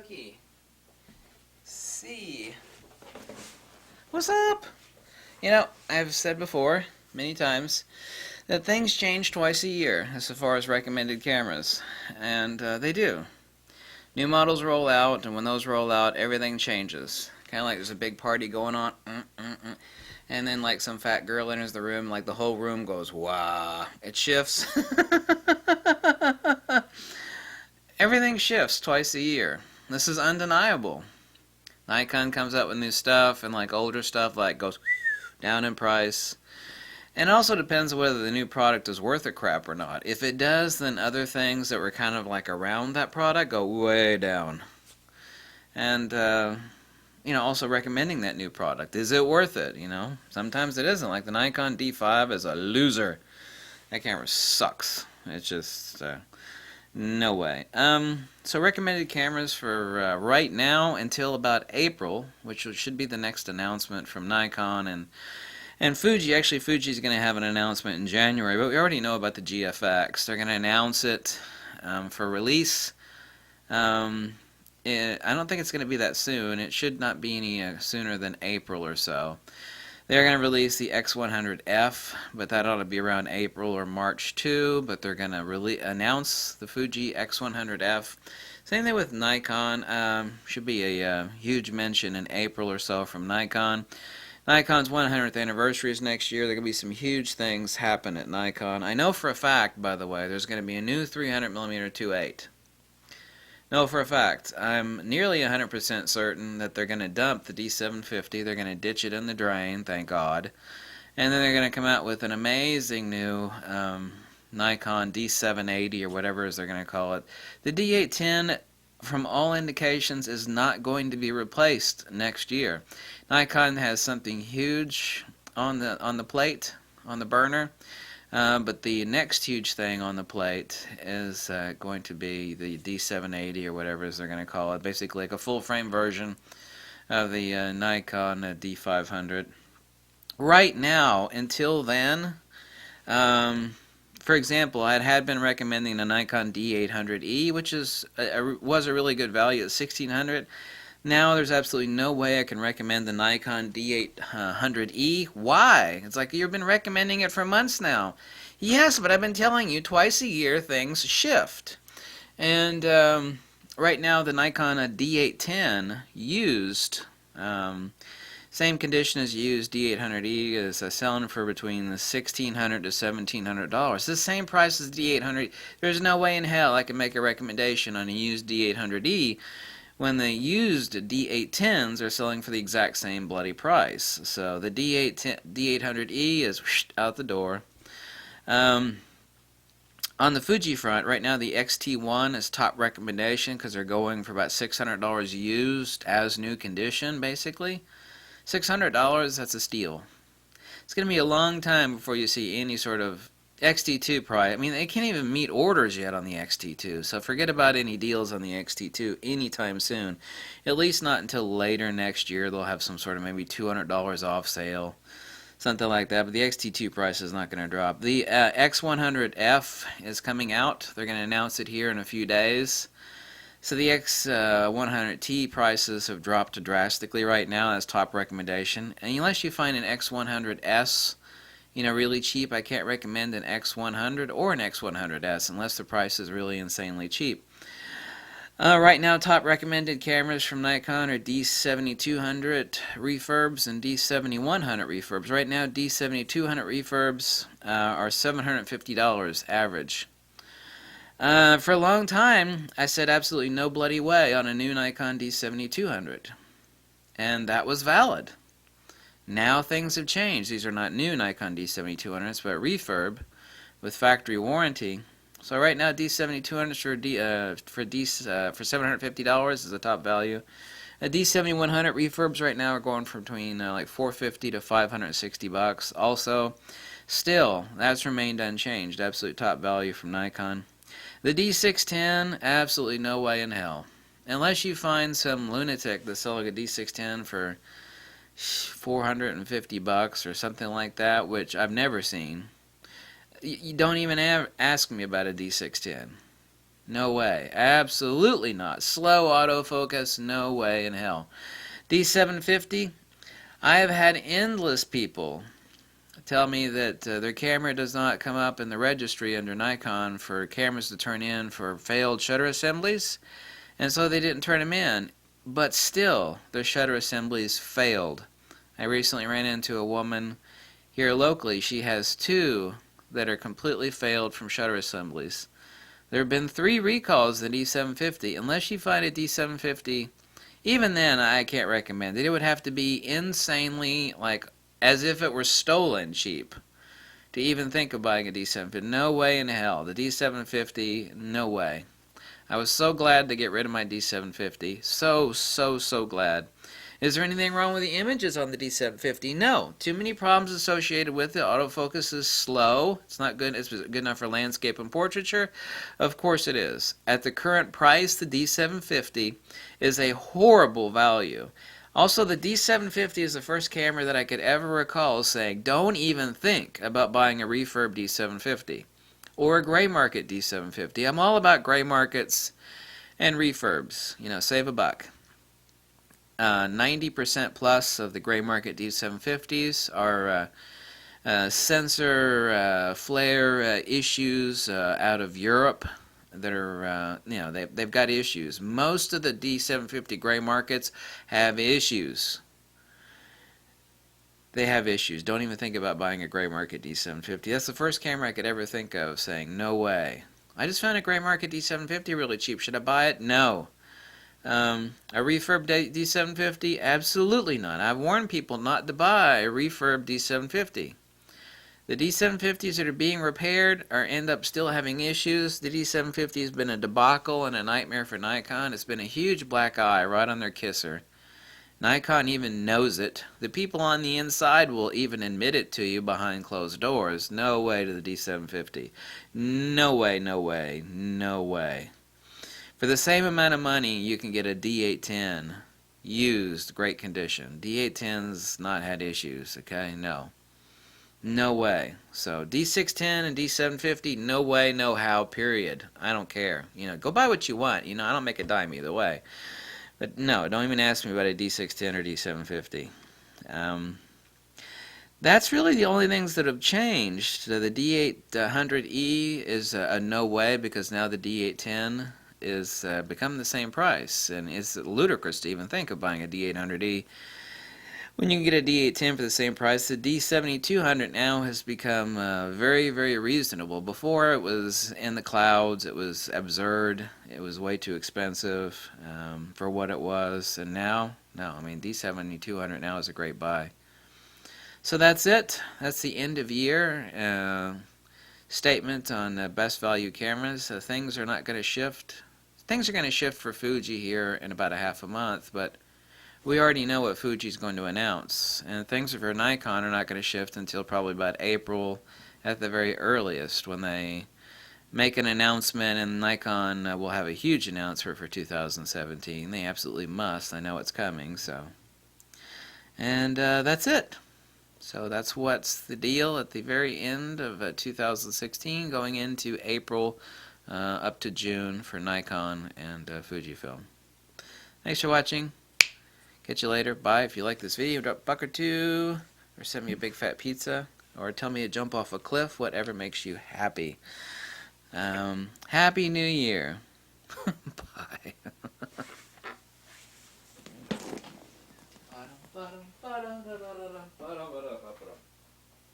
Cookie. C. What's up? You know, I've said before, many times, that things change twice a year as far as recommended cameras. And they do. New models roll out, and when those roll out, everything changes. Kind of like there's a big party going on, and then like some fat girl enters the room, like the whole room goes, wow. It shifts. Everything shifts twice a year. This is undeniable. Nikon comes out with new stuff, and like older stuff like goes down in price. And it also depends on whether the new product is worth a crap or not. If it does, then other things that were kind of like around that product go way down. And also recommending that new product. Is it worth it? Sometimes it isn't. Like the Nikon D5 is a loser. That camera sucks. It's just no way. So recommended cameras for right now until about April, which should be the next announcement from Nikon and Fuji. Actually, Fuji's going to have an announcement in January, but we already know about the GFX. They're going to announce it for release. I don't think it's going to be that soon. It should not be any sooner than April or so. They're going to release the X100F, but that ought to be around April or March too. But they're going to announce the Fuji X100F. Same thing with Nikon. Should be a huge mention in April or so from Nikon. Nikon's 100th anniversary is next year. There are going to be some huge things happen at Nikon. I know for a fact, by the way, there's going to be a new 300mm 2.8. No, for a fact. I'm nearly 100% certain that they're going to dump the D750. They're going to ditch it in the drain, thank God. And then they're going to come out with an amazing new Nikon D780 or whatever it is they're going to call it. The D810, from all indications, is not going to be replaced next year. Nikon has something huge on the plate, on the burner. But the next huge thing on the plate is going to be the D780 or whatever it is they're going to call it. Basically like a full-frame version of the Nikon D500. Right now, until then, for example, I had been recommending the Nikon D800E, which was a really good value at $1,600. Now there's absolutely no way I can recommend the Nikon D800E. Why? It's like you've been recommending it for months now. Yes, but I've been telling you twice a year things shift. And right now the Nikon D810 used, same condition as used D800E, is selling for between the $1,600 to $1,700. It's the same price as D800. There's no way in hell I can make a recommendation on a used D800E when the used D810s are selling for the exact same bloody price. So the D800E is out the door. On the Fuji front, right now the X-T1 is top recommendation because they're going for about $600 used as new condition, basically. $600, that's a steal. It's going to be a long time before you see any sort of XT2 price. I mean, they can't even meet orders yet on the XT2, so forget about any deals on the XT2 anytime soon. At least not until later next year. They'll have some sort of maybe $200 off sale, something like that, but the XT2 price is not going to drop. The X100F is coming out. They're going to announce it here in a few days. So the X100T prices have dropped drastically right now. That's top recommendation. And unless you find an X100S really cheap, I can't recommend an X100 or an X100S unless the price is really insanely cheap. Right now, top recommended cameras from Nikon are D7200 refurbs and D7100 refurbs. Right now, D7200 refurbs are $750 average. For a long time, I said absolutely no bloody way on a new Nikon D7200, and that was valid. Now things have changed. These are not new Nikon D7200s, but refurb with factory warranty. So right now D7200s for $750 is the top value. A D7100 refurbs right now are going from between like $450 to $560. Also, still that's remained unchanged. Absolute top value from Nikon. The D610, absolutely no way in hell, unless you find some lunatic that's selling a D610 for $450 or something like that, which I've never seen. You don't even ask me about a D610. No way. Absolutely not. Slow autofocus? No way in hell. D750? I have had endless people tell me that their camera does not come up in the registry under Nikon for cameras to turn in for failed shutter assemblies, and so they didn't turn them in. But still, their shutter assemblies failed. I recently ran into a woman here locally. She has two that are completely failed from shutter assemblies. There have been 3 recalls of the D750. Unless you find a D750, even then I can't recommend it. It would have to be insanely, like, as if it were stolen cheap to even think of buying a D750. No way in hell. The D750, no way. I was so glad to get rid of my D750. So glad. Is there anything wrong with the images on the D750? No. Too many problems associated with it. Autofocus is slow. It's not good. It's good enough for landscape and portraiture. Of course it is. At the current price, the D750 is a horrible value. Also, the D750 is the first camera that I could ever recall saying, don't even think about buying a refurb D750 or a gray market D750. I'm all about gray markets and refurbs. You know, save a buck. 90% plus of the gray market D750s are sensor flare issues out of Europe that are, you know, they've got issues. Most of the D750 gray markets have issues. They have issues. Don't even think about buying a gray market D750. That's the first camera I could ever think of saying, no way. I just found a gray market D750 really cheap. Should I buy it? No. A refurb D750? Absolutely not. I've warned people not to buy a refurb D750. The D750s that are being repaired or end up still having issues. The D750 has been a debacle and a nightmare for Nikon. It's been a huge black eye right on their kisser. Nikon even knows it. The people on the inside will even admit it to you behind closed doors. No way to the D750. No way, no way, no way. For the same amount of money, you can get a D810 used, great condition. D810's not had issues, okay? No. No way. So D610 and D750, no way, no how, period. I don't care. You know, go buy what you want. You know, I don't make a dime either way. But no, don't even ask me about a D610 or D750. That's really the only things that have changed. The D800E is a no way because now the D810 is become the same price, and it's ludicrous to even think of buying a D800E when you can get a D810 for the same price. The D7200 now has become very reasonable. Before it was in the clouds, it was absurd, it was way too expensive for what it was, and now, no, I mean D7200 now is a great buy. So that's it. That's the end of year statement on best value cameras. Things are not going to shift. Things are going to shift for Fuji here in about a half a month, but we already know what Fuji's going to announce. And things for Nikon are not going to shift until probably about April at the very earliest, when they make an announcement, and Nikon will have a huge announcement for 2017. They absolutely must. I know it's coming, so. And that's it. So that's what's the deal at the very end of 2016, going into April up to June for Nikon and Fujifilm. Thanks for watching. Catch you later. Bye. If you like this video, drop a buck or two, or send me a big fat pizza, or tell me to jump off a cliff, whatever makes you happy. Happy New Year. Bye.